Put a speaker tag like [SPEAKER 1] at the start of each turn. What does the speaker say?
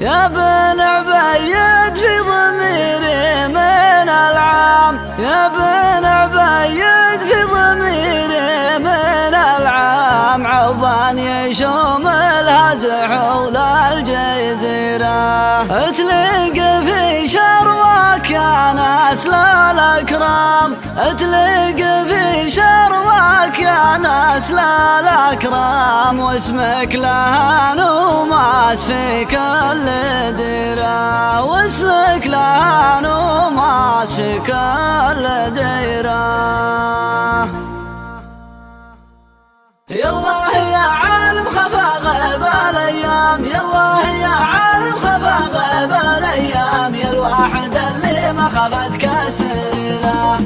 [SPEAKER 1] يا بن عبيد في ضميري من العام، يا بن عبيد في ضميري من العام، عضان يشوم الهزح حول الجزيرة، تلق في شروك يا ناس للأكرام، تلق في شروك يا ناس للأكرام، واسمك لها نوماس في كل ديرة، واسمك لها نوماس في كل ديرة. يالله يا عالم خفا غيب الايام، يالله يا عالم خفا غيب الايام، يا الواحد اللي ما خفتك سريره.